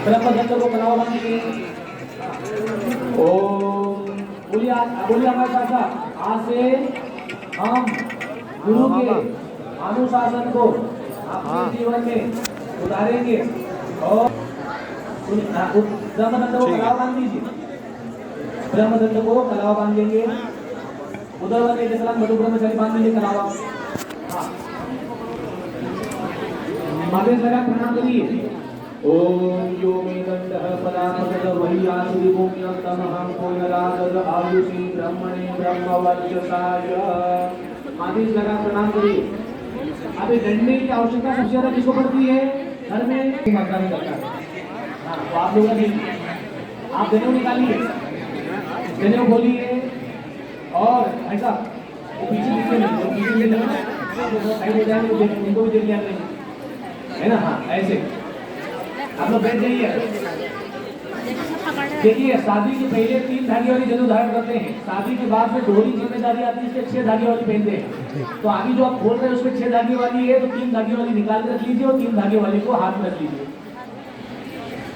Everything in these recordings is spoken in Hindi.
ब्रह्मदत्त को कलावा बांधेंगे। ओम बोलिए हमारे साथ साथ, आज से हम गुरु के अनुशासन को अपने जीवन में उतारेंगे और ब्रह्मदत्त को कलावा बांध दीजिए। ब्रह्मदत्त को कलावा बांध देंगे। उधर वाले के सलाम मधु ब्रह्मचारी बांध दीजिए कलावा। माथे लगा प्रणाम करिए। ओम यो मे दंडः पदापद वही आसुरी भूम्यं तमहं कोयलादर आयुषी ब्रह्मणे ब्रह्मवज्रसाय। माथे लगा प्रणाम करिए। अभी डंडे की आवश्यकता सबसे ज्यादा किसको पड़ती है? घर में मात्रा में करता है। हाँ, तो आप लोग अभी आप जनेऊ निकालिए, जनेऊ खोलिए और ऐसा वो पीछे पीछे नहीं, पीछे ले जाना साइड हो जाए, उनको भी देख लिया है ना। हाँ, ऐसे आप लोग बैठ जाइए। देखिए, शादी के पहले 3 धागे वाली जनेऊ धारण करते हैं, शादी के बाद में दोहरी जिम्मेदारी आती है, इसके 6 धागे वाली पहनते हैं। तो अभी जो आप खोल रहे हैं उसमें 6 धागे वाली है, तो 3 धागे वाली निकाल कर रख लीजिए और 3 धागे वाली को हाथ में रख लीजिए।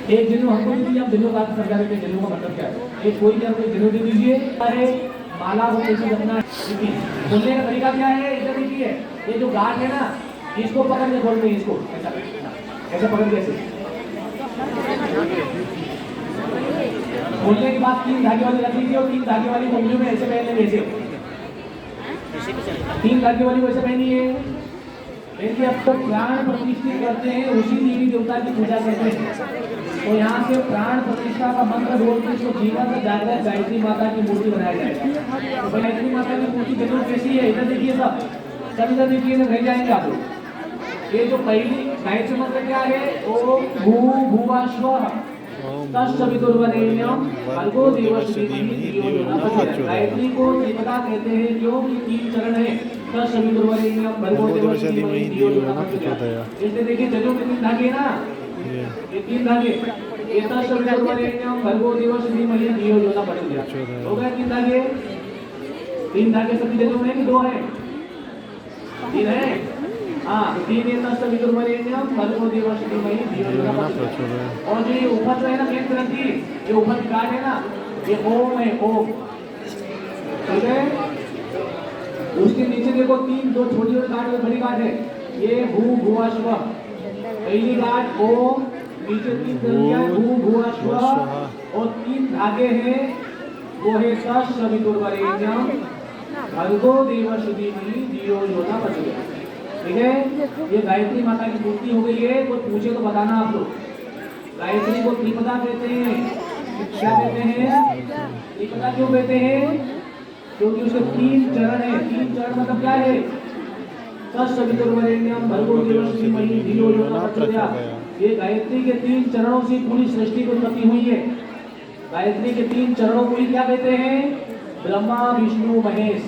एक जनेऊ हमको दे दीजिए, हम जनेऊ का समझा देते हैं जनेऊ का मतलब क्या है। एक कोई जनेऊ दे दीजिए। माला को कैसे रखना है, खोलने का तरीका क्या है, इधर देखिए, ये जो गांठ है ना, इसको पकड़ के खोलते हैं, इसको ऐसा पकड़ के ऐसे खोलने के बाद 3 धागे वाली रख लीजिए और 3 धागे वाली उंगलियों में ऐसे पहन लेंगे। ऐसे 3 धागे वाली वैसे पहनिए। अब तो प्राण प्रतिष्ठित करते हैं, उसी देवी देवता की पूजा करते हैं। तो यहाँ से प्राण प्रतिष्ठा का मंत्र बोल के इसको जीवन में जाकर गायत्री माता की मूर्ति बनाया जाएगा। तो गायत्री माता की मूर्ति जरूर कैसी है, इधर देखिए, सब इधर देखिए, रह जाएंगे आप लोग। ये जो पहली गायत्री मंत्र क्या है, ओम भू भुवा स्वः तत्सवितुर्वरेण्यं भर्गो देवस्य धीमहि धियो यो न प्रचोदयात्। गायत्री को त्रिपदा कहते हैं, क्योंकि 3 चरण है। तत्सवितुर्वरेण्यं भर्गो देवस्य धीमहि धियो यो न प्रचोदयात्। इसलिए देखिए, जनेऊ के 3 धागे ना, ये 3 धागे, ये तत्सवितुर्वरेण्यं भर्गो देवस्य धीमहि धियो यो न प्रचोदयात्। हो गए 3 धागे। 3 धागे सभी जनेऊ में कि 2 है? 3 है। हाँ, 3 है तत्सवितुर्वरेण्यं भर्गो देवस्य धीमहि धियो यो न प्रचोदयात्। और जो ये ऊपर जो है ना, मेन ग्रंथि, ये ऊपर की गांठ है ना, ये ओम है, ओम, ठीक है। उसके नीचे देखो 3 दो छोटी छोटी गांठ और बड़ी गांठ है, ये भू भुवा स्वः। पहली गांठ ओम, नीचे 3 ग्रंथियां भू भुवा स्वः और 3 धागे हैं, वो है तत्सवितुर्वरेण्यं भर्गो देवस्य धीमहि धियो यो न प्रचोदयात्। ठीक है, ये गायत्री माता की मूर्ति हो गई है। कोई पूछे तो बताना आप लोग। गायत्री को त्रिपदा कहते हैं। क्या कहते हैं? त्रिपदा क्यों कहते हैं? क्योंकि उसके 3 चरण है। 3 चरण मतलब क्या है? तत्सवितुर्वरेण्यं भर्गो देवस्य धीमहि धियो यो न प्रचोदयात्। ये गायत्री के 3 चरणों से पूरी सृष्टि की उत्पत्ति हुई है। गायत्री के 3 चरणों को ही क्या कहते हैं? ब्रह्मा विष्णु महेश,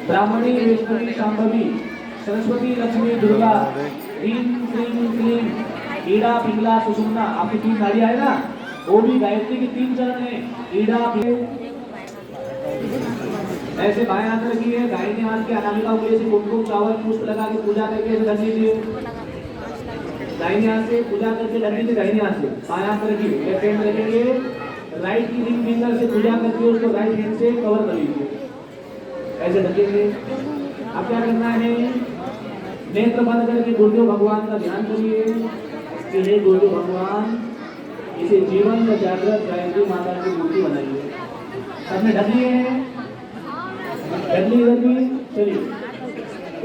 ब्राह्मणी वैष्णवी शांभवी, सरस्वती लक्ष्मी दुर्गा, ह्रीं क्लीं क्लीं, ईड़ा पिंगला सुषुम्ना। आपकी 3 नाड़ियां है ना, वो भी गायत्री के 3 चरण है। ईड़ा ऐसे बाएं हाथ रखिए, दाहिने हाथ के अनामिका उंगली से कुमकुम चावल पुष्प लगा के पूजा करके रख लीजिए। दाहिने हाथ से पूजा करके रख लीजिए, दाहिने हाथ से बाएं हाथ रखिए, लेफ्ट हैंड रखेंगे। राइट की रिंग फिंगर से पूजा करके उसको राइट हैंड से कवर कर लीजिए, ऐसे रखेंगे। अब क्या करना है, नेत्र बंद करके गुरुदेव भगवान का ध्यान करिए कि हे गुरुदेव भगवान, इसे जीवन में जागृत गायत्री माता की मूर्ति बनाइए। सबने ढक लिए हैं, ढक लिए। चलिए।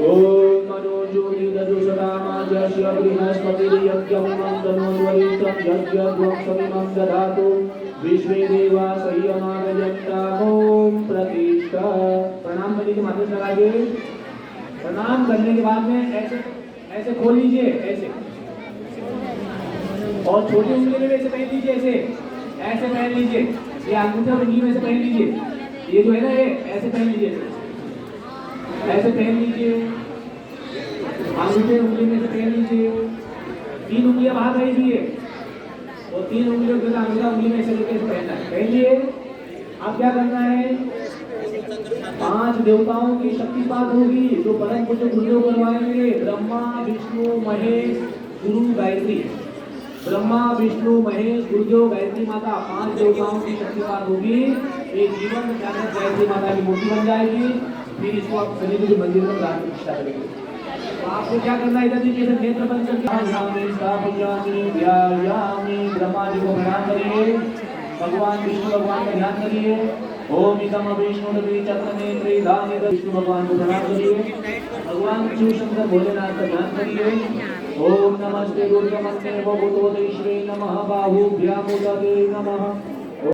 ओम मनो ज्योति दजुषदामाजस्य बृहस्पतिर्यज्ञमं तनोन्वरितं यज्ञध्वं समिमं दधातु विश्वे देवा संयमागजन्ता। ओम प्रतिष्ठा। प्रणाम करने के माथे लगाइए। प्रणाम करने के बाद में ऐसे खोल लीजिए, ऐसे, और छोटी उंगली में ऐसे पहन लीजिए, ऐसे पहन लीजिए। ये अंगूठे और उंगली में से पहन लीजिए, ये जो है ना, ये ऐसे पहन लीजिए, ऐसे पहन लीजिए। अंगूठे उंगली में से पहन लीजिए। 3 उंगलियां बाहर रखिए और 3 उंगलियों के साथ अंगूठा उंगली में ऐसे लेके पहनना है। पहन लिए। अब क्या करना है, 5 देवताओं की शक्तिपात होगी जो परम पूज्य गुरुदेव करवाएंगे। ब्रह्मा विष्णु महेश गुरु गायत्री। ब्रह्मा विष्णु महेश गुरुदेव गायत्री माता 5 देवताओं की शक्तिपात होगी। एक जीवन में जागृत गायत्री माता की मूर्ति बन जाएगी। फिर इसको आप शनि के मंदिर में प्राण प्रतिष्ठा करेंगे। तो आपको क्या करना है, इधर देखिए, नेत्र बंद करके ब्रह्मा जी को प्रणाम करिए, भगवान विष्णु भगवान का ध्यान करिए। ओम इदम विष्णु चक्र नेत्रे दानि विष्णु भगवान को प्रणाम करिए। भगवान शिव शंकर भोलेनाथ का ध्यान करिए। ओम नमस्ते दुर्गमन्ते वभूतोदेश्वरे नमः बाहुभ्यामुदते नमः।